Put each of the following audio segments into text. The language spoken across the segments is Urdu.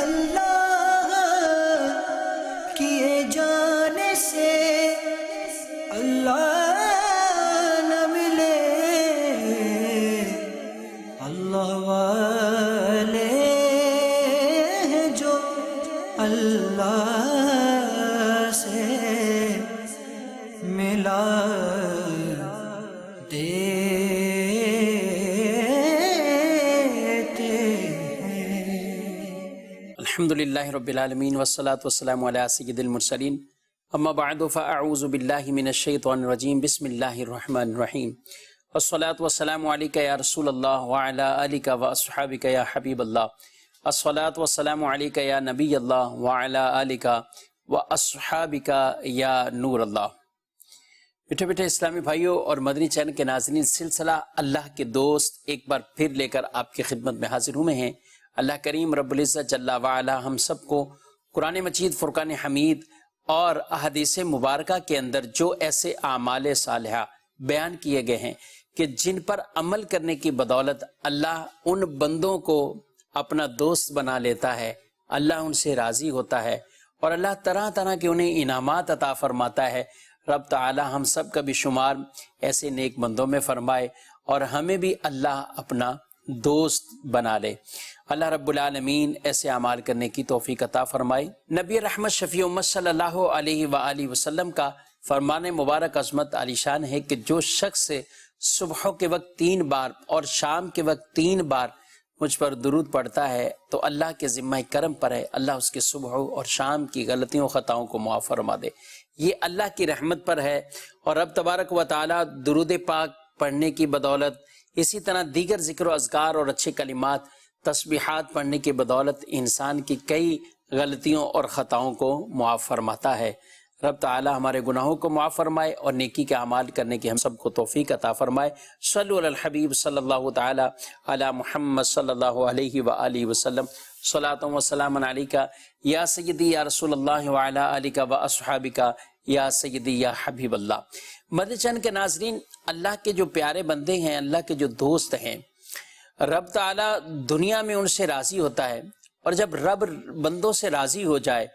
اللہ کیے جانے سے اللہ نہ ملے، اللہ والے ہیں جو اللہ سے ملا الحمدللہ رب العالمین والصلاة والسلام علی سید المرسلین، اما بعد فاعوذ باللہ من الشیطان الرجیم، بسم اللہ الرحمن الرحیم، والصلاة والسلام علیک یا رسول اللہ وعلی آلک واصحابک یا حبیب اللہ، الصلاة والسلام علیک یا نبی اللہ وعلی آلک واصحابک یا نور اللہ۔ بیٹھے بیٹھے اسلامی بھائیوں اور مدنی چینل کے ناظرین، سلسلہ اللہ کے دوست ایک بار پھر لے کر آپ کی خدمت میں حاضر ہوئے ہیں۔ اللہ کریم رب العزت جل وعلا ہم سب کو قرآن مجید، فرقان حمید اور احادیث مبارکہ کے اندر جو ایسے اعمال صالحہ بیان کیے گئے ہیں کہ جن پر عمل کرنے کی بدولت اللہ ان بندوں کو اپنا دوست بنا لیتا ہے، اللہ ان سے راضی ہوتا ہے اور اللہ طرح طرح کے انہیں انعامات عطا فرماتا ہے۔ رب تعالی ہم سب کا بھی شمار ایسے نیک بندوں میں فرمائے اور ہمیں بھی اللہ اپنا دوست بنا لے۔ اللہ رب العالمین ایسے اعمال کرنے کی توفیق عطا فرمائے۔ نبی رحمت شفیع امت صلی اللہ علیہ وآلہ وسلم کا فرمان مبارک عظمت عالی شان ہے کہ جو شخص صبح کے وقت 3 بار اور شام کے وقت 3 بار مجھ پر درود پڑھتا ہے تو اللہ کے ذمہ کرم پر ہے اللہ اس کے صبح اور شام کی غلطیوں خطاؤں کو معاف فرما دے۔ یہ اللہ کی رحمت پر ہے اور رب تبارک و تعالی درود پاک پڑھنے کی بدولت، اسی طرح دیگر ذکر و اذکار اور اچھے کلمات، تسبیحات پڑھنے کی بدولت انسان کی کئی غلطیوں اور خطاؤں کو معاف فرماتا ہے۔ رب تعالی ہمارے گناہوں کو معاف فرمائے اور نیکی کے اعمال کرنے کی ہم سب کو توفیق عطا فرمائے۔ صلو علی الحبیب صلی اللہ تعالی علی محمد صلی اللہ علیہ وآلہ وسلم، صلاۃ و سلام علیک یا سیدی یا رسول اللہ وعلی آلک واصحابک یا سیدی یا حبیب اللہ۔ مدنی چینل کے ناظرین، اللہ کے جو پیارے بندے ہیں، اللہ کے جو دوست ہیں، رب تعالی دنیا میں ان سے راضی ہوتا ہے اور جب رب بندوں سے راضی ہو جائے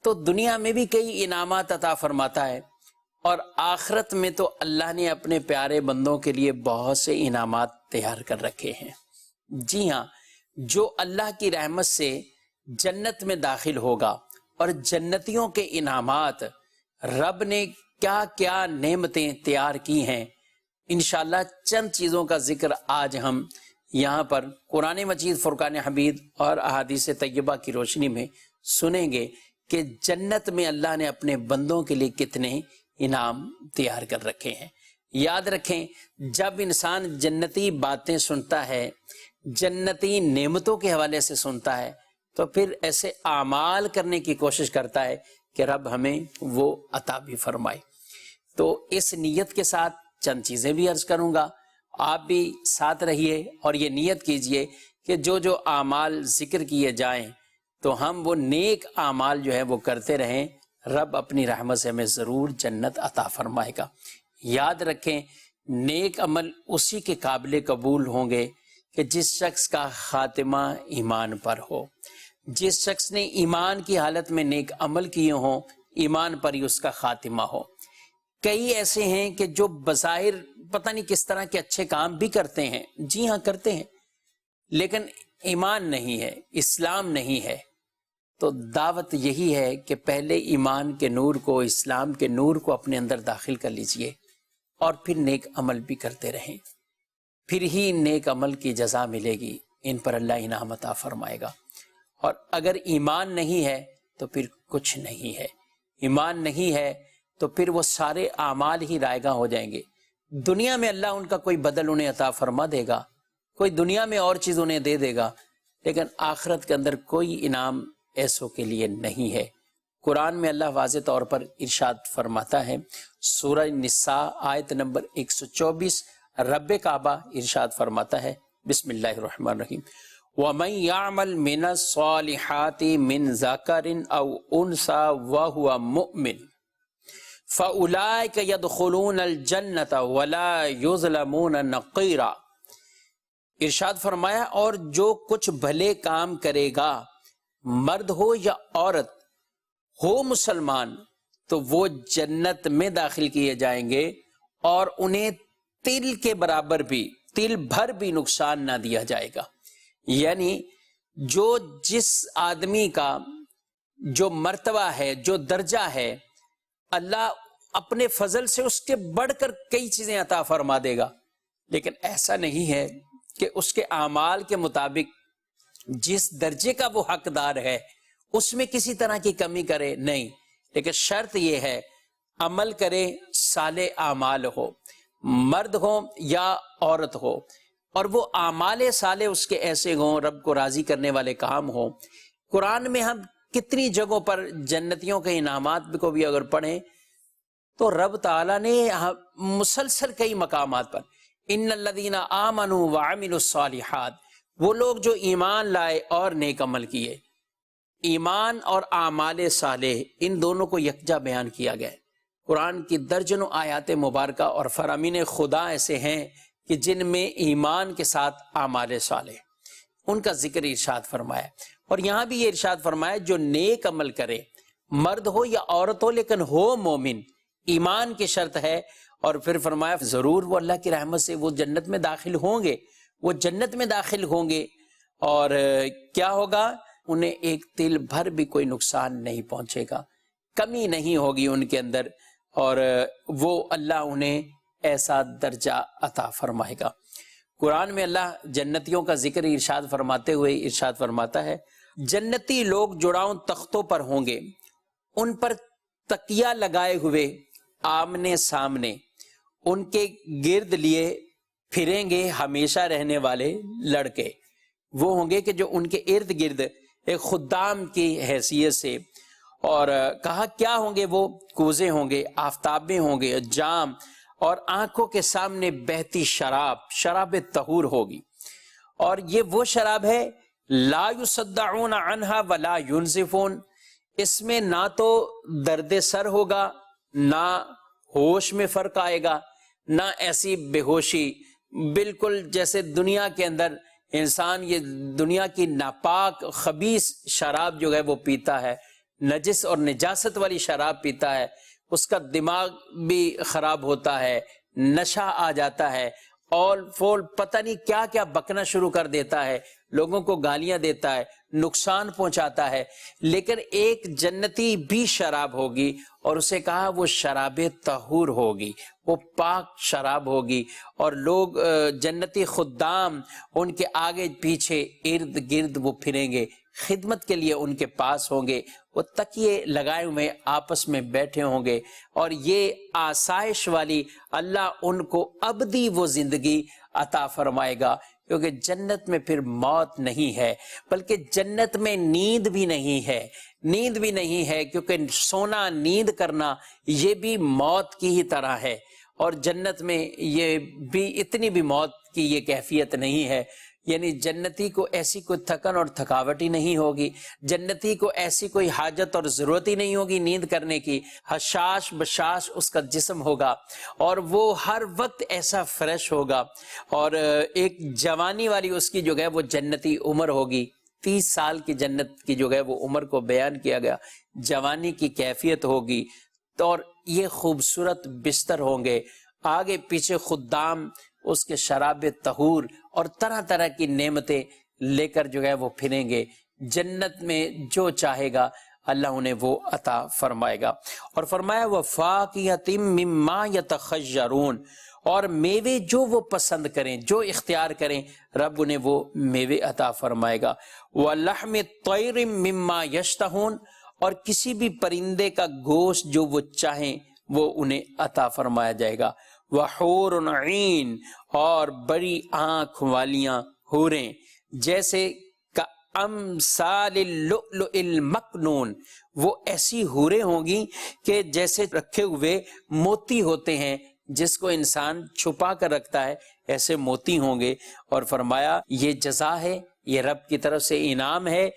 تو دنیا میں بھی کئی انعامات عطا فرماتا ہے اور آخرت میں تو اللہ نے اپنے پیارے بندوں کے لیے بہت سے انعامات تیار کر رکھے ہیں۔ جی ہاں، جو اللہ کی رحمت سے جنت میں داخل ہوگا اور جنتیوں کے انعامات، رب نے کیا کیا نعمتیں تیار کی ہیں، انشاءاللہ چند چیزوں کا ذکر آج ہم یہاں پر قرآن مجید، فرقان حمید اور احادیث طیبہ کی روشنی میں سنیں گے کہ جنت میں اللہ نے اپنے بندوں کے لیے کتنے انعام تیار کر رکھے ہیں۔ یاد رکھیں، جب انسان جنتی باتیں سنتا ہے، جنتی نعمتوں کے حوالے سے سنتا ہے، تو پھر ایسے اعمال کرنے کی کوشش کرتا ہے کہ رب ہمیں وہ عطا بھی فرمائے۔ تو اس نیت کے ساتھ چند چیزیں بھی عرض کروں گا، آپ بھی ساتھ رہیے اور یہ نیت کیجئے کہ جو جو اعمال ذکر کیے جائیں تو ہم وہ نیک اعمال جو ہے وہ کرتے رہیں، رب اپنی رحمت سے ہمیں ضرور جنت عطا فرمائے گا۔ یاد رکھیں، نیک عمل اسی کے قابل قبول ہوں گے کہ جس شخص کا خاتمہ ایمان پر ہو، جس شخص نے ایمان کی حالت میں نیک عمل کیے ہوں، ایمان پر ہی اس کا خاتمہ ہو۔ کئی ایسے ہیں کہ جو بظاہر پتہ نہیں کس طرح کے اچھے کام بھی کرتے ہیں، جی ہاں کرتے ہیں، لیکن ایمان نہیں ہے، اسلام نہیں ہے۔ تو دعوت یہی ہے کہ پہلے ایمان کے نور کو، اسلام کے نور کو اپنے اندر داخل کر لیجئے اور پھر نیک عمل بھی کرتے رہیں، پھر ہی نیک عمل کی جزا ملے گی، ان پر اللہ انعام عطا فرمائے گا۔ اور اگر ایمان نہیں ہے تو پھر کچھ نہیں ہے، ایمان نہیں ہے تو پھر وہ سارے اعمال ہی رائے گاں ہو جائیں گے۔ دنیا میں اللہ ان کا کوئی بدل انہیں عطا فرما دے گا، کوئی دنیا میں اور چیز انہیں دے دے گا، لیکن آخرت کے اندر کوئی انعام ایسوں کے لیے نہیں ہے۔ قرآن میں اللہ واضح طور پر ارشاد فرماتا ہے، سورہ نساء آیت نمبر 124، رب کعبہ ارشاد فرماتا ہے، بسم اللہ الرحمن الرحیم، وَمَنْ يَعْمَلْ مِنَ الصَّالِحَاتِ مِنْ ذَكَرٍ أَوْ أُنْثَى وَهُوَ مُؤْمِنٌ فَأُولَئِكَ يَدْخُلُونَ الْجَنَّةَ وَلَا يُظْلَمُونَ نَقِيرًا۔ ارشاد فرمایا، اور جو کچھ بھلے کام کرے گا مرد ہو یا عورت ہو مسلمان تو وہ جنت میں داخل کیے جائیں گے اور انہیں تل کے برابر بھی، تل بھر بھی نقصان نہ دیا جائے گا۔ یعنی جو جس آدمی کا جو مرتبہ ہے، جو درجہ ہے، اللہ اپنے فضل سے اس کے بڑھ کر کئی چیزیں عطا فرما دے گا، لیکن ایسا نہیں ہے کہ اس کے اعمال کے مطابق جس درجے کا وہ حقدار ہے اس میں کسی طرح کی کمی کرے، نہیں، لیکن شرط یہ ہے عمل کرے، صالح اعمال ہو، مرد ہو یا عورت ہو، اور وہ اعمال صالح اس کے ایسے ہوں، رب کو راضی کرنے والے کام ہوں۔ قرآن میں ہم کتنی جگہوں پر جنتیوں کے انعامات کو بھی اگر پڑھیں تو رب تعالیٰ نے مسلسل کئی مقامات پر ان الذین آمنوا وعملوا الصالحات، وہ لوگ جو ایمان لائے اور نیک عمل کیے، ایمان اور اعمال صالح ان دونوں کو یکجا بیان کیا گیا ہے۔ قرآن کی درجنوں آیات مبارکہ اور فرامین خدا ایسے ہیں کہ جن میں ایمان کے ساتھ اعمال صالح ان کا ذکر ارشاد فرمایا، اور یہاں بھی یہ ارشاد فرمایا جو نیک عمل کرے، مرد ہو یا عورت ہو لیکن ہو مومن، ایمان کی شرط ہے، اور پھر فرمایا ضرور وہ اللہ کی رحمت سے وہ جنت میں داخل ہوں گے، وہ جنت میں داخل ہوں گے، اور کیا ہوگا؟ انہیں ایک تل بھر بھی کوئی نقصان نہیں پہنچے گا، کمی نہیں ہوگی ان کے اندر، اور وہ اللہ انہیں ایسا درجہ عطا فرمائے گا۔ قرآن میں اللہ جنتیوں کا ذکر ارشاد فرماتے ہوئے ارشاد فرماتا ہے جنتی لوگ جڑاؤں تختوں پر ہوں گے، ان پر تکیہ لگائے ہوئے آمنے سامنے، ان کے گرد لیے پھریں گے ہمیشہ رہنے والے لڑکے، وہ ہوں گے کہ جو ان کے ارد گرد ایک خدام کی حیثیت سے، اور کہا کیا ہوں گے وہ؟ کوزے ہوں گے، آفتابیں ہوں گے، جام، اور آنکھوں کے سامنے بہتی شراب، شراب طہور ہوگی، اور یہ وہ شراب ہے لا یصدعون عنہا ولا ینزفون، اس میں نہ تو درد سر ہوگا، نہ ہوش میں فرق آئے گا، نہ ایسی بے ہوشی بالکل جیسے دنیا کے اندر انسان یہ دنیا کی ناپاک خبیث شراب جو ہے وہ پیتا ہے، نجس اور نجاست والی شراب پیتا ہے، اس کا دماغ بھی خراب ہوتا ہے، نشہ آ جاتا ہے، اول فول پتہ نہیں کیا کیا بکنا شروع کر دیتا ہے، لوگوں کو گالیاں دیتا ہے، نقصان پہنچاتا ہے۔ لیکن ایک جنتی بھی شراب ہوگی، اور اسے کہا وہ شراب طہور ہوگی، وہ پاک شراب ہوگی، اور لوگ جنتی خدام ان کے آگے پیچھے ارد گرد وہ پھریں گے، خدمت کے لیے ان کے پاس ہوں گے، وہ تکیے لگائے ہوئے آپس میں بیٹھے ہوں گے، اور یہ آسائش والی اللہ ان کو ابدی وہ زندگی عطا فرمائے گا، کیونکہ جنت میں پھر موت نہیں ہے، بلکہ جنت میں نیند بھی نہیں ہے، نیند بھی نہیں ہے، کیونکہ سونا نیند کرنا یہ بھی موت کی ہی طرح ہے، اور جنت میں یہ بھی اتنی بھی موت کی یہ کیفیت نہیں ہے، یعنی جنتی کو ایسی کوئی تھکن اور تھکاوٹ ہی نہیں ہوگی، جنتی کو ایسی کوئی حاجت اور ضرورت ہی نہیں ہوگی نیند کرنے کی، حشاش بشاش اس کا جسم ہوگا، اور وہ ہر وقت ایسا فریش ہوگا، اور ایک جوانی والی اس کی جو ہے وہ جنتی عمر ہوگی، 30 سال کی جنت کی جو ہے وہ عمر کو بیان کیا گیا، جوانی کی کیفیت ہوگی، اور یہ خوبصورت بستر ہوں گے، آگے پیچھے خدام اس کے شراب طہور اور طرح طرح کی نعمتیں لے کر جو ہے وہ پھریں گے، جنت میں جو چاہے گا اللہ انہیں وہ عطا فرمائے گا، اور فرمایا وَفَاكِهَةٍ مِّمَّا يَتَخَيَّرُونَ، اور میوے جو وہ پسند کریں، جو اختیار کریں، رب انہیں وہ میوے عطا فرمائے گا، وَلَحْمِ طَيْرٍ مِّمَّا يَشْتَهُونَ، اور کسی بھی پرندے کا گوشت جو وہ چاہیں وہ انہیں عطا فرمایا جائے گا، وَحُورٌ عِین، اور بڑی آنکھ والیاں حوریں جیسے کَأَمْثَالِ اللُّؤْلُؤِ الْمَكْنُونِ، وہ ایسی حوریں ہوں گی کہ جیسے رکھے ہوئے موتی ہوتے ہیں، جس کو انسان چھپا کر رکھتا ہے ایسے موتی ہوں گے، اور فرمایا یہ جزا ہے، یہ رب کی طرف سے انعام ہے،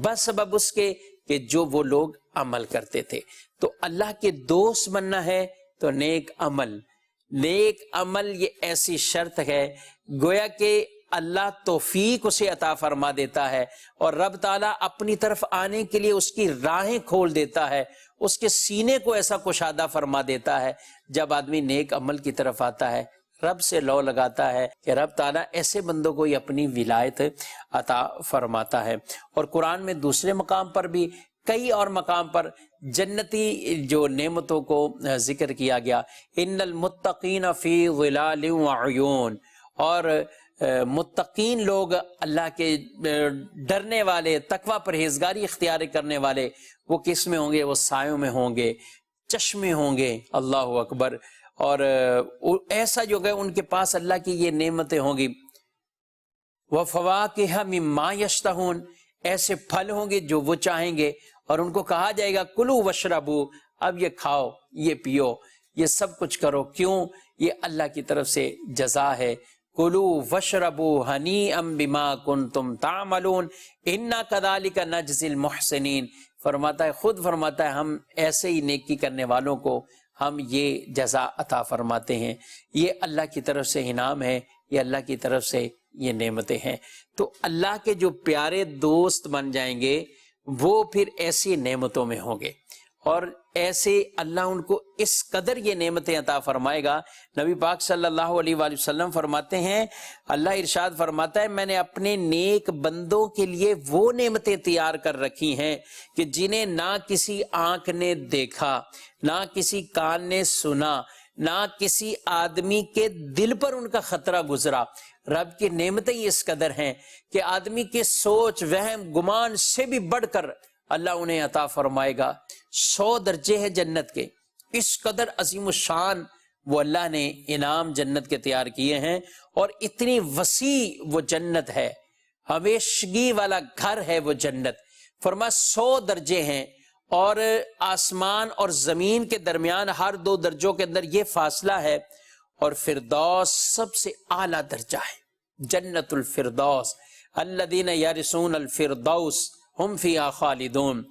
بسبب اس کے کہ جو وہ لوگ عمل کرتے تھے۔ تو اللہ کے دوست بننا ہے تو نیک عمل، نیک عمل یہ ایسی شرط ہے، گویا کہ اللہ توفیق اسے عطا فرما دیتا ہے اور رب تعالیٰ اپنی طرف آنے کے لیے اس کی راہیں کھول دیتا ہے، اس کے سینے کو ایسا کشادہ فرما دیتا ہے۔ جب آدمی نیک عمل کی طرف آتا ہے، رب سے لو لگاتا ہے کہ رب تعالیٰ ایسے بندوں کو ہی اپنی ولایت عطا فرماتا ہے۔ اور قرآن میں دوسرے مقام پر بھی، کئی اور مقام پر جنتی جو نعمتوں کو ذکر کیا گیا، ان المتقین فی ظلال وعیون، اور متقین لوگ، اللہ کے ڈرنے والے، تقوی پرہیزگاری اختیار کرنے والے، وہ کس میں ہوں گے؟ وہ سایوں میں ہوں گے، چشمے ہوں گے، اللہ اکبر۔ اور ایسا جو ہے ان کے پاس اللہ کی یہ نعمتیں ہوں گی، وَفَوَاكِهَ مِمَّا يَشْتَهُونَ، ایسے پھل ہوں گے جو وہ چاہیں گے، اور ان کو کہا جائے گا کلو وشربو، اب یہ کھاؤ، یہ پیو، یہ سب کچھ کرو۔ کیوں؟ یہ اللہ کی طرف سے جزا ہے۔ کلو وشربو ہنیئا بما کنتم تعملون انا کذالک نجزی المحسنین، فرماتا ہے، خود فرماتا ہے، ہم ایسے ہی نیکی کرنے والوں کو ہم یہ جزا عطا فرماتے ہیں۔ یہ اللہ کی طرف سے انعام ہے، یہ اللہ کی طرف سے یہ نعمتیں ہیں۔ تو اللہ کے جو پیارے دوست بن جائیں گے وہ پھر ایسی نعمتوں میں ہوں گے، اور ایسے اللہ ان کو اس قدر یہ نعمتیں عطا فرمائے گا۔ نبی پاک صلی اللہ علیہ وآلہ وسلم فرماتے ہیں، اللہ ارشاد فرماتا ہے، میں نے اپنے نیک بندوں کے لیے وہ نعمتیں تیار کر رکھی ہیں کہ جنہیں نہ کسی آنکھ نے دیکھا، نہ کسی کان نے سنا، نہ کسی آدمی کے دل پر ان کا خطرہ گزرا۔ رب کی نعمتیں اس قدر ہیں کہ آدمی کے سوچ، وہم، گمان سے بھی بڑھ کر اللہ انہیں عطا فرمائے گا۔ 100 درجے ہیں جنت کے، اس قدر عظیم الشان وہ اللہ نے انعام جنت کے تیار کیے ہیں، اور اتنی وسیع وہ جنت ہے، ہمیشگی والا گھر ہے وہ جنت۔ فرما 100 درجے ہیں، اور آسمان اور زمین کے درمیان ہر 2 درجوں کے اندر یہ فاصلہ ہے، اور فردوس سب سے اعلیٰ درجہ ہے، جنت الفردوس، الذین یرثون الفردوس ہم فیہا خالدون،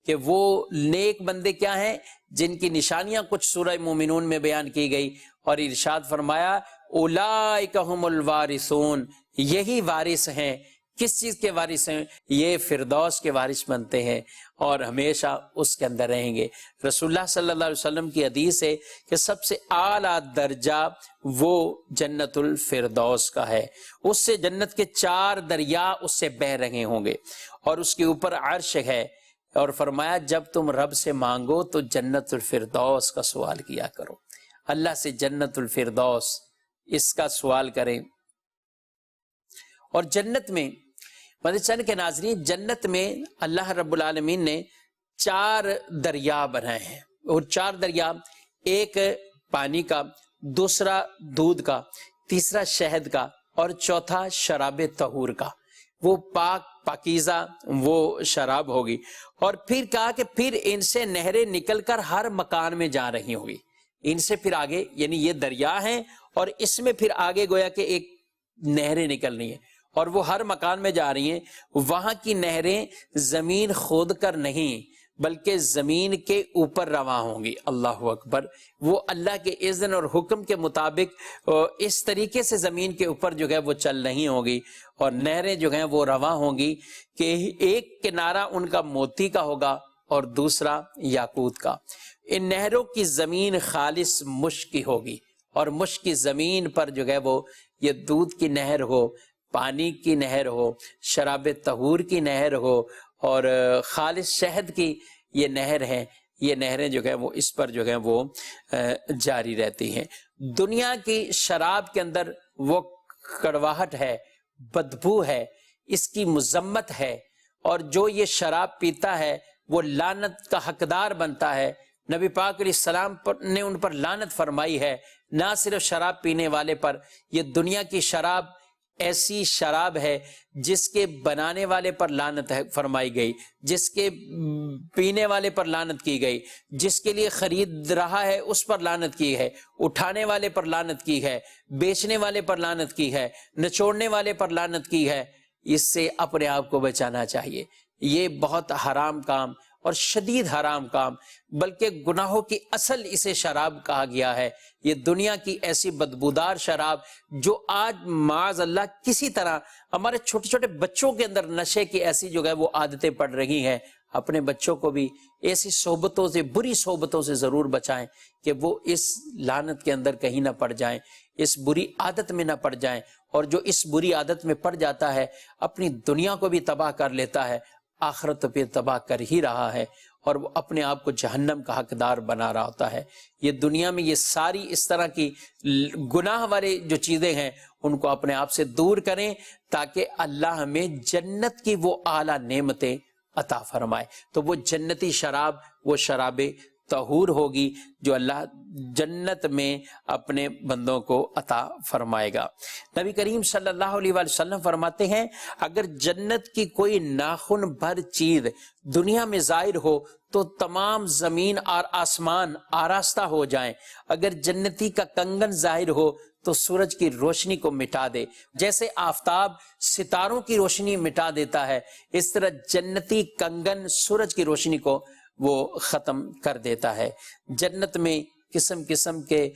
کہ وہ نیک بندے کیا ہیں جن کی نشانیاں کچھ سورہ مومنون میں بیان کی گئی، اور ارشاد فرمایا اولئک ہم الوارثون، یہی وارث ہیں۔ کس چیز کے وارث ہیں؟ یہ فردوس کے وارث بنتے ہیں اور ہمیشہ اس کے اندر رہیں گے۔ رسول اللہ صلی اللہ علیہ وسلم کی حدیث ہے کہ سب سے اعلیٰ درجہ وہ جنت الفردوس کا ہے، اس سے جنت کے 4 دریا اس سے بہہ رہے ہوں گے، اور اس کے اوپر عرش ہے۔ اور فرمایا جب تم رب سے مانگو تو جنت الفردوس کا سوال کیا کرو، اللہ سے جنت الفردوس اس کا سوال کریں۔ اور جنت میں مدنی چینل کے ناظرین، جنت میں اللہ رب العالمین نے 4 دریا بنائے ہیں، اور 4 دریا، ایک پانی کا، دوسرا دودھ کا، تیسرا شہد کا، اور چوتھا شراب طہور کا، وہ پاکیزہ وہ شراب ہوگی۔ اور پھر کہا کہ پھر ان سے نہریں نکل کر ہر مکان میں جا رہی ہوگی، ان سے پھر آگے، یعنی یہ دریا ہیں اور اس میں پھر آگے گویا کہ ایک نہریں نکل رہی ہیں، اور وہ ہر مکان میں جا رہی ہیں۔ وہاں کی نہریں زمین کھود کر نہیں بلکہ زمین کے اوپر رواں ہوں گی، اللہ اکبر۔ وہ اللہ کے اذن اور حکم کے مطابق اس طریقے سے زمین کے اوپر جو ہے وہ چل رہی ہوں گی، اور نہریں جو ہیں وہ رواں ہوں گی کہ ایک کنارہ ان کا موتی کا ہوگا اور دوسرا یاقوت کا۔ ان نہروں کی زمین خالص مشک کی ہوگی، اور مشک کی زمین پر جو ہے وہ یہ دودھ کی نہر ہو، پانی کی نہر ہو، شراب طہور کی نہر ہو، اور خالص شہد کی یہ نہر ہے، یہ نہریں جو ہے وہ اس پر جو ہے وہ جاری رہتی ہیں۔ دنیا کی شراب کے اندر وہ کڑواہٹ ہے، بدبو ہے، اس کی مذمت ہے، اور جو یہ شراب پیتا ہے وہ لعنت کا حقدار بنتا ہے۔ نبی پاک علیہ السلام نے ان پر لعنت فرمائی ہے، نہ صرف شراب پینے والے پر، یہ دنیا کی شراب ایسی شراب ہے جس کے بنانے والے پر لعنت فرمائی گئی، جس کے پینے والے پر لعنت کی گئی، جس کے لیے خرید رہا ہے اس پر لعنت کی ہے، اٹھانے والے پر لعنت کی ہے، بیچنے والے پر لعنت کی ہے، نچوڑنے والے پر لعنت کی ہے۔ اس سے اپنے آپ کو بچانا چاہیے، یہ بہت حرام کام اور شدید حرام کام، بلکہ گناہوں کی اصل اسے شراب کہا گیا ہے۔ یہ دنیا کی ایسی بدبودار شراب جو آج معاذ اللہ کسی طرح ہمارے چھوٹے چھوٹے بچوں کے اندر نشے کی ایسی جو ہے وہ عادتیں پڑ رہی ہیں۔ اپنے بچوں کو بھی ایسی صحبتوں سے، بری صحبتوں سے ضرور بچائیں کہ وہ اس لعنت کے اندر کہیں نہ پڑ جائیں، اس بری عادت میں نہ پڑ جائیں، اور جو اس بری عادت میں پڑ جاتا ہے اپنی دنیا کو بھی تباہ کر لیتا ہے، آخرت پہ تباہ کر ہی رہا ہے، اور وہ اپنے آپ کو جہنم کا حقدار بنا رہا ہوتا ہے۔ یہ دنیا میں یہ ساری اس طرح کی گناہ والے جو چیزیں ہیں ان کو اپنے آپ سے دور کریں تاکہ اللہ ہمیں جنت کی وہ اعلیٰ نعمتیں عطا فرمائے۔ تو وہ جنتی شراب وہ شراب طہور ہوگی جو اللہ جنت میں اپنے بندوں کو عطا فرمائے گا۔ نبی کریم صلی اللہ علیہ وآلہ وسلم فرماتے ہیں اگر جنت کی کوئی ناخن بھر چیز دنیا میں ظاہر ہو تو تمام زمین اور آسمان آراستہ ہو جائیں۔ اگر جنتی کا کنگن ظاہر ہو تو سورج کی روشنی کو مٹا دے، جیسے آفتاب ستاروں کی روشنی مٹا دیتا ہے، اس طرح جنتی کنگن سورج کی روشنی کو وہ ختم کر دیتا ہے۔ جنت میں قسم قسم کے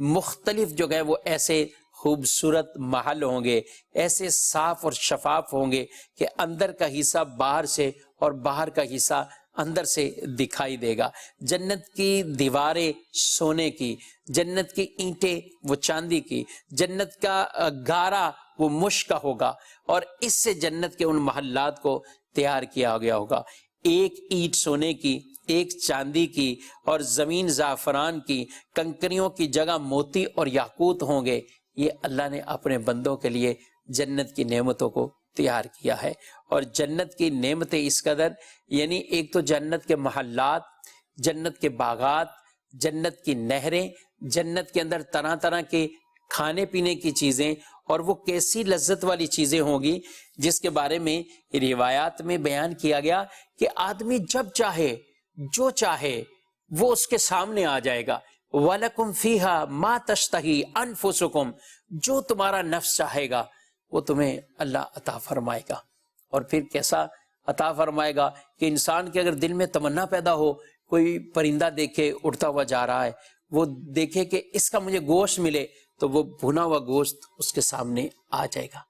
مختلف جو ہے وہ ایسے خوبصورت محل ہوں گے، ایسے صاف اور شفاف ہوں گے کہ اندر کا حصہ باہر سے اور باہر کا حصہ اندر سے دکھائی دے گا۔ جنت کی دیواریں سونے کی، جنت کی اینٹیں وہ چاندی کی، جنت کا گارا وہ مشک کا ہوگا، اور اس سے جنت کے ان محلات کو تیار کیا گیا ہوگا۔ ایک اینٹ سونے کی، ایک چاندی کی، اور زمین زعفران کی، کنکریوں کی جگہ موتی اور یاقوت ہوں گے۔ یہ اللہ نے اپنے بندوں کے لیے جنت کی نعمتوں کو تیار کیا ہے۔ اور جنت کی نعمتیں اس قدر، یعنی ایک تو جنت کے محلات، جنت کے باغات، جنت کی نہریں، جنت کے اندر طرح طرح کے کھانے پینے کی چیزیں، اور وہ کیسی لذت والی چیزیں ہوں گی جس کے بارے میں روایات میں بیان کیا گیا کہ آدمی جب چاہے جو چاہے وہ اس کے سامنے آ جائے گا۔ وَلَكُمْ فِيهَا مَا تَشْتَهِي أَنفُسُكُمْ، جو تمہارا نفس چاہے گا وہ تمہیں اللہ عطا فرمائے گا۔ اور پھر کیسا عطا فرمائے گا کہ انسان کے اگر دل میں تمنا پیدا ہو، کوئی پرندہ دیکھے اڑتا ہوا جا رہا ہے، وہ دیکھے کہ اس کا مجھے گوشت ملے، تو وہ بھنا ہوا گوشت اس کے سامنے آ جائے گا،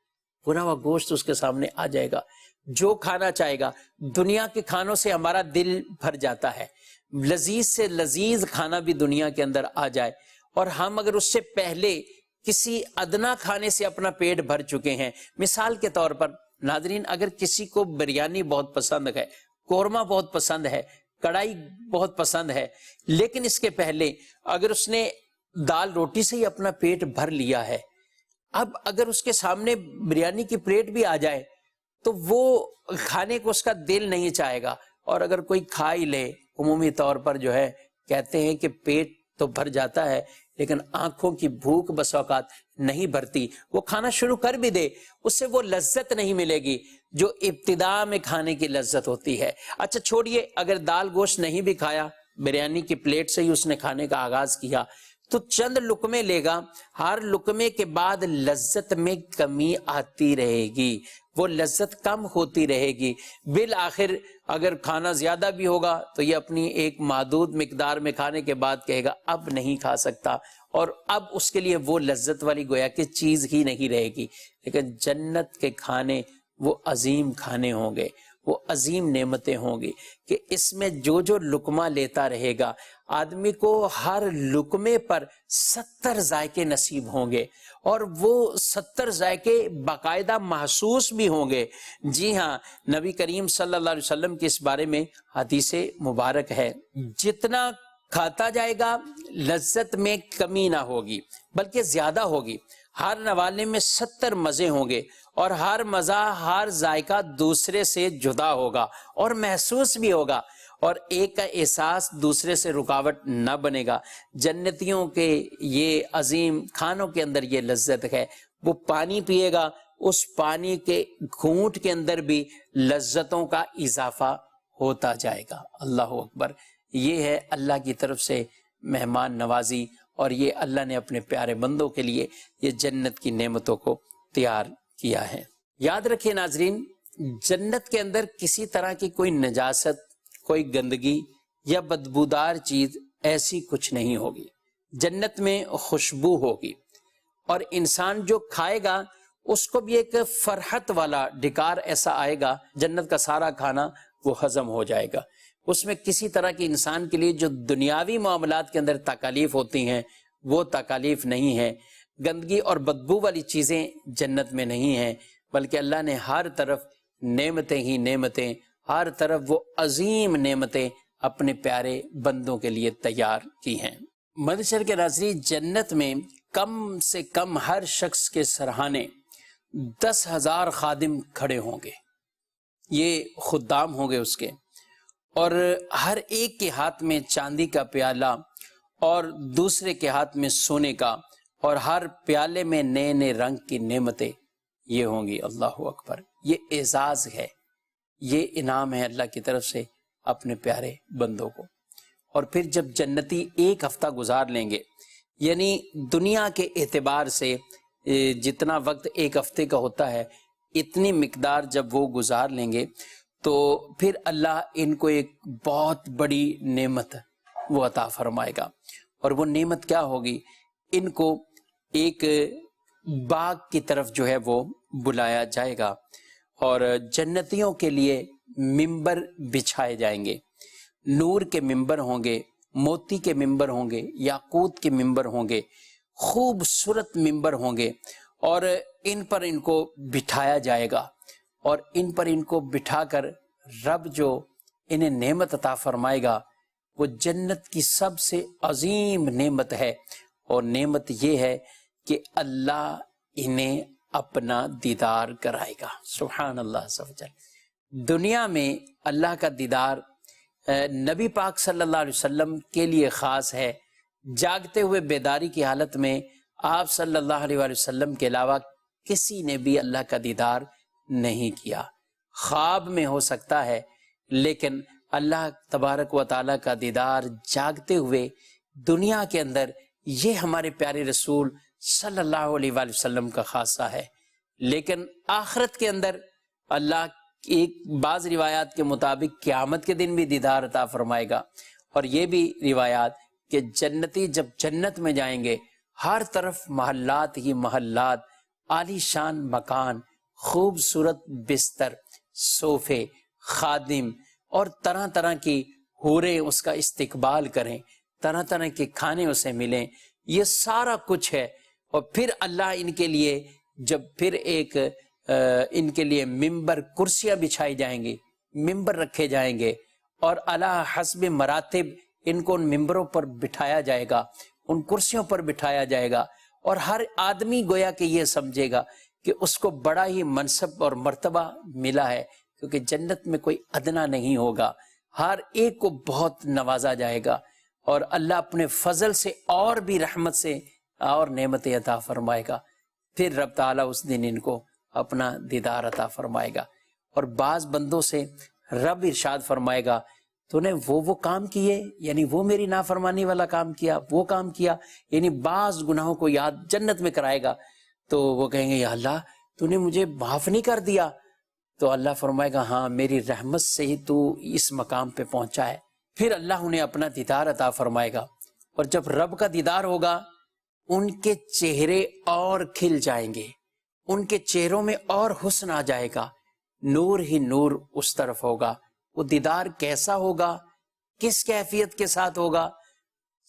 بھنا ہوا گوشت اس کے سامنے آ جائے گا۔ جو کھانا چاہے گا، دنیا کے کھانوں سے ہمارا دل بھر جاتا ہے، لذیذ سے لذیذ کھانا بھی دنیا کے اندر آ جائے، اور ہم اگر اس سے پہلے کسی ادنا کھانے سے اپنا پیٹ بھر چکے ہیں۔ مثال کے طور پر ناظرین، اگر کسی کو بریانی بہت پسند ہے، قورمہ بہت پسند ہے، کڑھائی بہت پسند ہے، لیکن اس کے پہلے اگر اس نے دال روٹی سے ہی اپنا پیٹ بھر لیا ہے، اب اگر اس کے سامنے بریانی کی پلیٹ بھی آ جائے تو وہ کھانے کو اس کا دل نہیں چاہے گا، اور اگر کوئی کھا ہی لے، عمومی طور پر جو ہے کہتے ہیں کہ پیٹ تو بھر جاتا ہے لیکن آنکھوں کی بھوک بس اوقات نہیں بھرتی، وہ کھانا شروع کر بھی دے اس سے وہ لذت نہیں ملے گی جو ابتدا میں کھانے کی لذت ہوتی ہے۔ اچھا چھوڑیے، اگر دال گوشت نہیں بھی کھایا، بریانی کی پلیٹ سے ہی اس نے کھانے کا آغاز کیا، تو چند لقمے لے گا، ہر لقمے کے بعد لذت میں کمی آتی رہے گی، وہ لذت کم ہوتی رہے گی، بالآخر اگر کھانا زیادہ بھی ہوگا تو یہ اپنی ایک محدود مقدار میں کھانے کے بعد کہے گا اب نہیں کھا سکتا، اور اب اس کے لیے وہ لذت والی گویا کہ چیز ہی نہیں رہے گی۔ لیکن جنت کے کھانے وہ عظیم کھانے ہوں گے، وہ عظیم نعمتیں ہوں گی کہ اس میں جو جو لقمہ لیتا رہے گا، آدمی کو ہر لقمے پر 70 ذائقے نصیب ہوں گے، اور وہ 70 ذائقے باقاعدہ محسوس بھی ہوں گے۔ جی ہاں، نبی کریم صلی اللہ علیہ وسلم کے اس بارے میں حدیث مبارک ہے، جتنا کھاتا جائے گا لذت میں کمی نہ ہوگی بلکہ زیادہ ہوگی۔ ہر نوالے میں 70 مزے ہوں گے، اور ہر مزہ، ہر ذائقہ دوسرے سے جدا ہوگا اور محسوس بھی ہوگا، اور ایک کا احساس دوسرے سے رکاوٹ نہ بنے گا۔ جنتیوں کے یہ عظیم کھانوں کے اندر یہ لذت ہے، وہ پانی پیے گا، اس پانی کے گھونٹ کے اندر بھی لذتوں کا اضافہ ہوتا جائے گا۔ اللہ اکبر! یہ ہے اللہ کی طرف سے مہمان نوازی، اور یہ اللہ نے اپنے پیارے بندوں کے لیے یہ جنت کی نعمتوں کو تیار کیا ہے۔ یاد رکھیں ناظرین، جنت کے اندر کسی طرح کی کوئی نجاست کوئی گندگی یا بدبودار چیز ایسی کچھ نہیں ہوگی۔ جنت میں خوشبو ہوگی، اور انسان جو کھائے گا اس کو بھی ایک فرحت والا ڈکار ایسا آئے گا، جنت کا سارا کھانا وہ ہضم ہو جائے گا۔ اس میں کسی طرح کی انسان کے لیے جو دنیاوی معاملات کے اندر تکالیف ہوتی ہیں وہ تکالیف نہیں ہے، گندگی اور بدبو والی چیزیں جنت میں نہیں ہیں، بلکہ اللہ نے ہر طرف نعمتیں ہی نعمتیں، ہر طرف وہ عظیم نعمتیں اپنے پیارے بندوں کے لیے تیار کی ہیں۔ مدنی کے ناظرین، جنت میں کم سے کم ہر شخص کے سرہانے 10,000 خادم کھڑے ہوں گے، یہ خدام ہوں گے اس کے، اور ہر ایک کے ہاتھ میں چاندی کا پیالہ اور دوسرے کے ہاتھ میں سونے کا، اور ہر پیالے میں نئے نئے رنگ کی نعمتیں یہ ہوں گی۔ اللہ اکبر! یہ اعزاز ہے، یہ انعام ہے اللہ کی طرف سے اپنے پیارے بندوں کو۔ اور پھر جب جنتی ایک ہفتہ گزار لیں گے، یعنی دنیا کے اعتبار سے جتنا وقت ایک ہفتے کا ہوتا ہے اتنی مقدار جب وہ گزار لیں گے تو پھر اللہ ان کو ایک بہت بڑی نعمت وہ عطا فرمائے گا۔ اور وہ نعمت کیا ہوگی؟ ان کو ایک باغ کی طرف جو ہے وہ بلایا جائے گا، اور جنتیوں کے لیے ممبر بچھائے جائیں گے، نور کے ممبر ہوں گے، موتی کے ممبر ہوں گے، یاقوت کے ممبر ہوں گے، خوبصورت ممبر ہوں گے، اور ان پر ان کو بٹھایا جائے گا، اور ان پر ان کو بٹھا کر رب جو انہیں نعمت عطا فرمائے گا وہ جنت کی سب سے عظیم نعمت ہے، اور نعمت یہ ہے کہ اللہ انہیں اپنا دیدار کرائے گا۔ سبحان اللہ سبحان۔ دنیا میں اللہ کا دیدار نبی پاک صلی اللہ علیہ وسلم کے لیے خاص ہے۔ جاگتے ہوئے بیداری کی حالت میں آپ صلی اللہ علیہ وآلہ وسلم کے علاوہ کسی نے بھی اللہ کا دیدار نہیں کیا۔ خواب میں ہو سکتا ہے، لیکن اللہ تبارک و تعالیٰ کا دیدار جاگتے ہوئے دنیا کے اندر یہ ہمارے پیارے رسول صلی اللہ علیہ وآلہ وسلم کا خاصہ ہے۔ لیکن آخرت کے اندر اللہ ایک بعض روایات کے مطابق قیامت کے دن بھی دیدار عطا فرمائے گا، اور یہ بھی روایات کہ جنتی جب جنت میں جائیں گے ہر طرف محلات ہی محلات، عالی شان مکان، خوبصورت بستر، صوفے، خادم، اور طرح طرح کی حوریں اس کا استقبال کریں، طرح طرح کے کھانے اسے ملیں، یہ سارا کچھ ہے۔ اور پھر اللہ ان کے لیے جب پھر ایک ان کے لیے ممبر، کرسیاں بچھائی جائیں گی، ممبر رکھے جائیں گے، اور علی حسب مراتب ان کو ان ممبروں پر بٹھایا جائے گا، ان کرسیوں پر بٹھایا جائے گا، اور ہر آدمی گویا کہ یہ سمجھے گا کہ اس کو بڑا ہی منصب اور مرتبہ ملا ہے، کیونکہ جنت میں کوئی ادنا نہیں ہوگا، ہر ایک کو بہت نوازا جائے گا، اور اللہ اپنے فضل سے اور بھی رحمت سے اور نعمتیں عطا فرمائے گا۔ پھر رب تعالیٰ اس دن ان کو اپنا دیدار عطا فرمائے گا، اور بعض بندوں سے رب ارشاد فرمائے گا تو نے وہ کام کیے، یعنی وہ میری نافرمانی والا کام کیا، وہ کام کیا، یعنی بعض گناہوں کو یاد جنت میں کرائے گا، تو وہ کہیں گے یا اللہ تو نے مجھے معاف نہیں کر دیا، تو اللہ فرمائے گا ہاں میری رحمت سے ہی تو اس مقام پہ پہنچا ہے۔ پھر اللہ انہیں اپنا دیدار عطا فرمائے گا، اور جب رب کا دیدار ہوگا ان کے چہرے اور کھل جائیں گے، ان کے چہروں میں اور حسن آ جائے گا، نور ہی نور اس طرف ہوگا۔ وہ دیدار کیسا ہوگا، کس کیفیت کے ساتھ ہوگا؟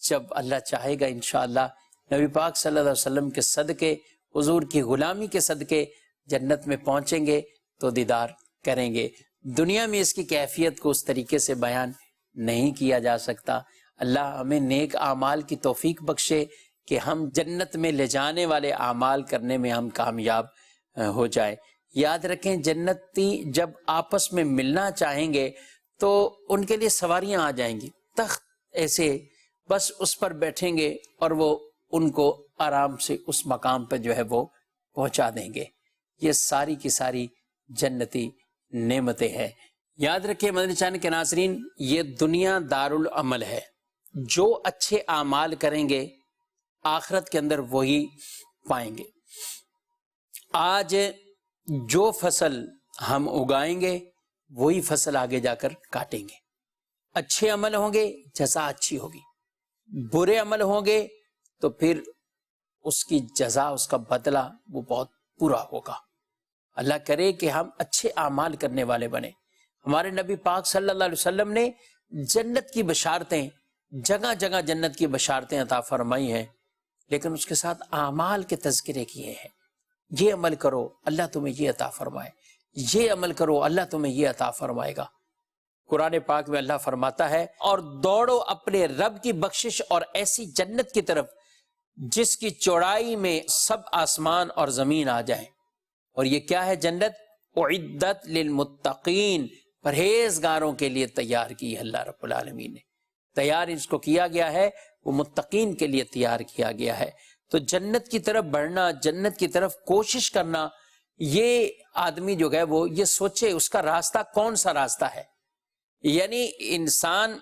جب اللہ چاہے گا انشاءاللہ نبی پاک صلی اللہ علیہ وسلم کے صدقے، حضور کی غلامی کے صدقے جنت میں پہنچیں گے تو دیدار کریں گے۔ دنیا میں اس کی کیفیت کو اس طریقے سے بیان نہیں کیا جا سکتا۔ اللہ ہمیں نیک اعمال کی توفیق بخشے کہ ہم جنت میں لے جانے والے اعمال کرنے میں ہم کامیاب ہو جائیں۔ یاد رکھیں جنتی جب آپس میں ملنا چاہیں گے تو ان کے لیے سواریاں آ جائیں گی، تخت ایسے، بس اس پر بیٹھیں گے اور وہ ان کو آرام سے اس مقام پہ جو ہے وہ پہنچا دیں گے۔ یہ ساری کی ساری جنتی نعمتیں ہیں۔ یاد رکھیں مدنی چینل کے ناظرین، یہ دنیا دارالعمل ہے، جو اچھے اعمال کریں گے آخرت کے اندر وہی پائیں گے۔ آج جو فصل ہم اگائیں گے وہی فصل آگے جا کر کاٹیں گے۔ اچھے عمل ہوں گے جزا اچھی ہوگی، برے عمل ہوں گے تو پھر اس کی جزا، اس کا بدلہ وہ بہت برا ہوگا۔ اللہ کرے کہ ہم اچھے اعمال کرنے والے بنے۔ ہمارے نبی پاک صلی اللہ علیہ وسلم نے جنت کی بشارتیں، جگہ جگہ جنت کی بشارتیں عطا فرمائی ہیں، لیکن اس کے ساتھ اعمال کے تذکرے کیے ہیں۔ یہ عمل کرو اللہ تمہیں یہ عطا فرمائے، یہ عمل کرو اللہ تمہیں یہ عطا فرمائے گا۔ قرآن پاک میں اللہ فرماتا ہے، اور دوڑو اپنے رب کی بخشش اور ایسی جنت کی طرف جس کی چوڑائی میں سب آسمان اور زمین آ جائیں۔ اور یہ کیا ہے جنت؟ اعدت للمتقین، پرہیزگاروں کے لیے تیار کی ہے اللہ رب العالمین نے۔ تیار اس کو کیا گیا ہے، وہ متقین کے لیے تیار کیا گیا ہے۔ تو جنت کی طرف بڑھنا، جنت کی طرف کوشش کرنا، یہ آدمی جو ہے وہ یہ سوچے اس کا راستہ کون سا راستہ ہے۔ یعنی انسان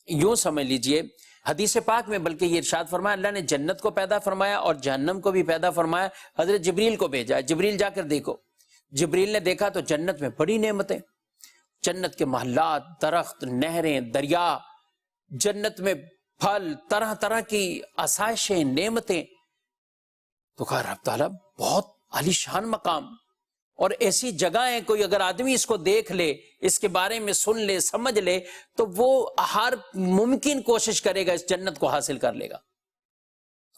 یوں سمجھ لیجئے، حدیث پاک میں بلکہ یہ ارشاد فرمایا، اللہ نے جنت کو پیدا فرمایا اور جہنم کو بھی پیدا فرمایا، حضرت جبریل کو بھیجا، جبریل جا کر دیکھو۔ جبریل نے دیکھا تو جنت میں بڑی نعمتیں، جنت کے محلات، درخت، نہریں، دریا، جنت میں پھل، طرح طرح کی آسائشیں، نعمتیں۔ تو کہا رب تعالیٰ بہت عالی شان مقام، اور ایسی جگہیں کوئی اگر آدمی اس کو دیکھ لے، اس کے بارے میں سن لے، سمجھ لے، تو وہ ہر ممکن کوشش کرے گا اس جنت کو حاصل کر لے گا۔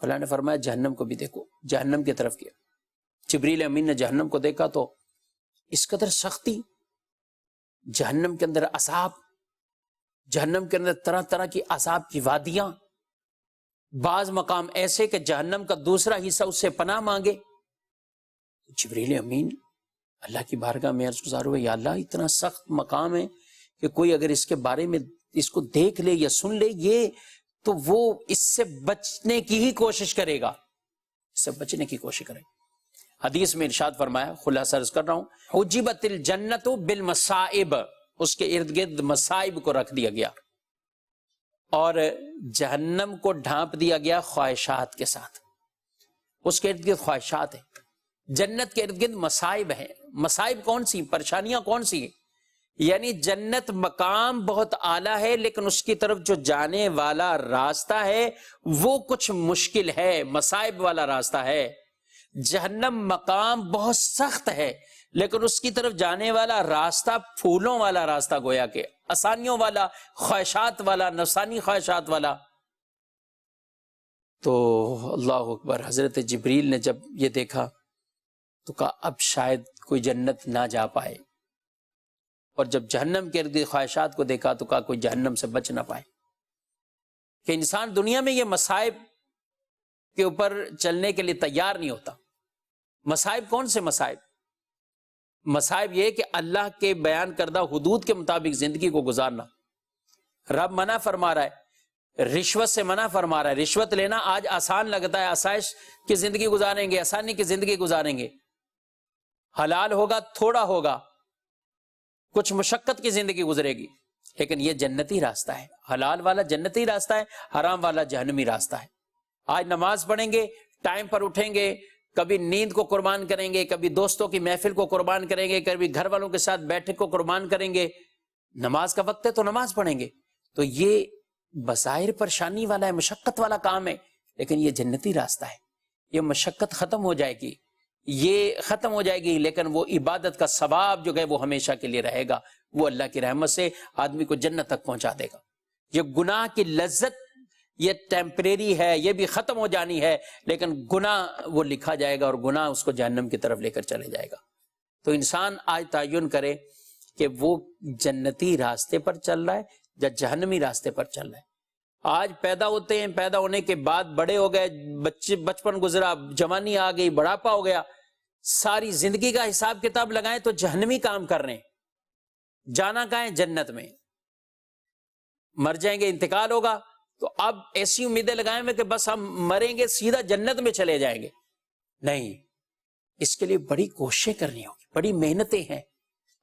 اللہ نے فرمایا جہنم کو بھی دیکھو، جہنم کی طرف کیا۔ جبریل امین نے جہنم کو دیکھا تو اس قدر سختی، جہنم کے اندر عذاب، جہنم کے اندر طرح طرح کی عذاب کی وادیاں، بعض مقام ایسے کہ جہنم کا دوسرا حصہ اس سے پناہ مانگے۔ جبریل امین اللہ کی بارگاہ میں عرض گزار ہوئے، یا اللہ اتنا سخت مقام ہے کہ کوئی اگر اس کے بارے میں اس کو دیکھ لے یا سن لے، یہ تو وہ اس سے بچنے کی ہی کوشش کرے گا، اس سے بچنے کی کوشش کرے گا۔ حدیث میں ارشاد فرمایا، خلاصہ عرض کر رہا ہوں، حجبت الجنت بالمصائب، اس کے ارد گرد مصائب کو رکھ دیا گیا، اور جہنم کو ڈھانپ دیا گیا خواہشات کے ساتھ۔ اس کے ارد گرد خواہشات ہیں، جنت کے ارد گرد مصائب ہیں۔ مصائب کون سی؟ پریشانیاں کون سی ہیں؟ یعنی جنت مقام بہت اعلیٰ ہے، لیکن اس کی طرف جو جانے والا راستہ ہے وہ کچھ مشکل ہے، مصائب والا راستہ ہے۔ جہنم مقام بہت سخت ہے، لیکن اس کی طرف جانے والا راستہ پھولوں والا راستہ، گویا کہ آسانیوں والا، خواہشات والا، نفسانی خواہشات والا۔ تو اللہ اکبر، حضرت جبریل نے جب یہ دیکھا تو کہا اب شاید کوئی جنت نہ جا پائے، اور جب جہنم کے ارد گرد خواہشات کو دیکھا تو کہا کوئی جہنم سے بچ نہ پائے۔ کہ انسان دنیا میں یہ مصائب کے اوپر چلنے کے لیے تیار نہیں ہوتا۔ مصائب کون سے مصائب؟ مصائب یہ کہ اللہ کے بیان کردہ حدود کے مطابق زندگی کو گزارنا۔ رب منع فرما رہا ہے، رشوت سے منع فرما رہا ہے۔ رشوت لینا آج آسان لگتا ہے، آسائش کی زندگی گزاریں گے، آسانی کی زندگی گزاریں گے، حلال ہوگا تھوڑا ہوگا، کچھ مشقت کی زندگی گزرے گی، لیکن یہ جنتی راستہ ہے۔ حلال والا جنتی راستہ ہے، حرام والا جہنمی راستہ ہے۔ آج نماز پڑھیں گے، ٹائم پر اٹھیں گے، کبھی نیند کو قربان کریں گے، کبھی دوستوں کی محفل کو قربان کریں گے، کبھی گھر والوں کے ساتھ بیٹھک کو قربان کریں گے۔ نماز کا وقت ہے تو نماز پڑھیں گے، تو یہ بظاہر پریشانی والا ہے، مشقت والا کام ہے، لیکن یہ جنتی راستہ ہے۔ یہ مشقت ختم ہو جائے گی، یہ ختم ہو جائے گی، لیکن وہ عبادت کا ثواب جو ہے وہ ہمیشہ کے لیے رہے گا، وہ اللہ کی رحمت سے آدمی کو جنت تک پہنچا دے گا۔ یہ گناہ کی لذت یہ ٹیمپریری ہے، یہ بھی ختم ہو جانی ہے، لیکن گناہ وہ لکھا جائے گا، اور گناہ اس کو جہنم کی طرف لے کر چلے جائے گا۔ تو انسان آج تعین کرے کہ وہ جنتی راستے پر چل رہا ہے یا جہنمی راستے پر چل رہا ہے۔ آج پیدا ہوتے ہیں، پیدا ہونے کے بعد بڑے ہو گئے، بچپن گزرا، جوانی آ گئی، بڑھاپا ہو گیا، ساری زندگی کا حساب کتاب لگائیں تو جہنمی کام کر رہے ہیں۔ جانا کہاں ہے؟ جنت میں۔ مر جائیں گے، انتقال ہوگا، تو اب ایسی امیدیں لگائیں ہوئے کہ بس ہم مریں گے سیدھا جنت میں چلے جائیں گے۔ نہیں، اس کے لیے بڑی کوششیں کرنی ہوگی، بڑی محنتیں ہیں۔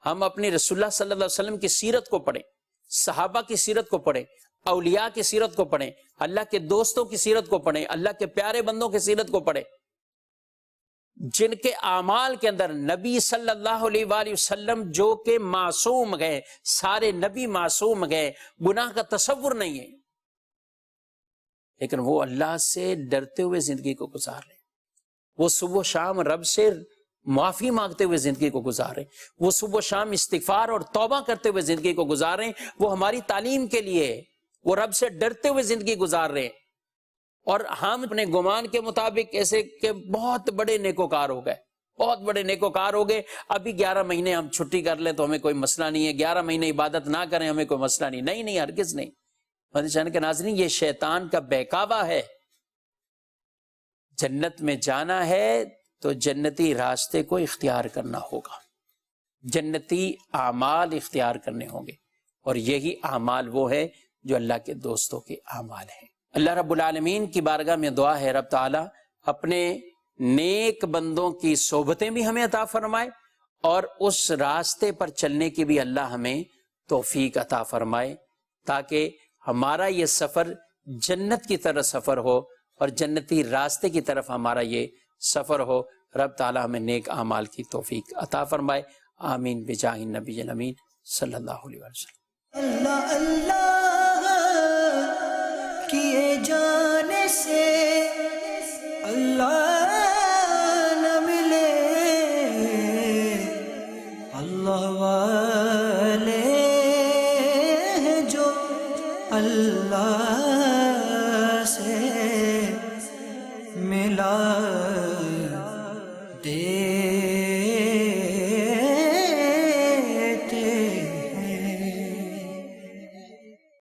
ہم اپنی رسول اللہ صلی اللہ علیہ وسلم کی سیرت کو پڑھیں، صحابہ کی سیرت کو پڑھیں، اولیاء کی سیرت کو پڑھیں، اللہ کے دوستوں کی سیرت کو پڑھیں، اللہ کے پیارے بندوں کی سیرت کو پڑھیں۔ جن کے اعمال کے اندر نبی صلی اللہ علیہ وآلہ وسلم جو کہ معصوم گئے، سارے نبی معصوم گئے، گناہ کا تصور نہیں ہے، لیکن وہ اللہ سے ڈرتے ہوئے زندگی کو گزار رہے ہیں، وہ صبح و شام رب سے معافی مانگتے ہوئے زندگی کو گزار رہے ہیں، وہ صبح و شام استغفار اور توبہ کرتے ہوئے زندگی کو گزار رہے ہیں، وہ ہماری تعلیم کے لیے، وہ رب سے ڈرتے ہوئے زندگی گزار رہے ہیں، اور ہم اپنے گمان کے مطابق ایسے کہ بہت بڑے نیکوکار ہو گئے، بہت بڑے نیکوکار ہو گئے، ابھی 11 مہینے ہم چھٹی کر لیں تو ہمیں کوئی مسئلہ نہیں ہے، 11 مہینے عبادت نہ کریں ہمیں کوئی مسئلہ نہیں، نہیں نہیں، ہرگز نہیں۔ مدنی کے ناظرین، یہ شیطان کا بہکاوا ہے۔ جنت میں جانا ہے تو جنتی راستے کو اختیار کرنا ہوگا، جنتی اعمال اختیار کرنے ہوں گے، اور یہی اعمال وہ ہے جو اللہ کے دوستوں کے اعمال ہیں۔ اللہ رب العالمین کی بارگاہ میں دعا ہے رب تعالیٰ اپنے نیک بندوں کی صحبتیں بھی ہمیں عطا فرمائے، اور اس راستے پر چلنے کی بھی اللہ ہمیں توفیق عطا فرمائے، تاکہ ہمارا یہ سفر جنت کی طرف سفر ہو اور جنتی راستے کی طرف ہمارا یہ سفر ہو۔ رب تعالیٰ ہمیں نیک اعمال کی توفیق عطا فرمائے، آمین بجاہ النبی الامین صلی اللہ علیہ وسلم۔ اللہ اللہ کیے جانے سے اللہ نہ ملے، اللہ والے ہیں جو اللہ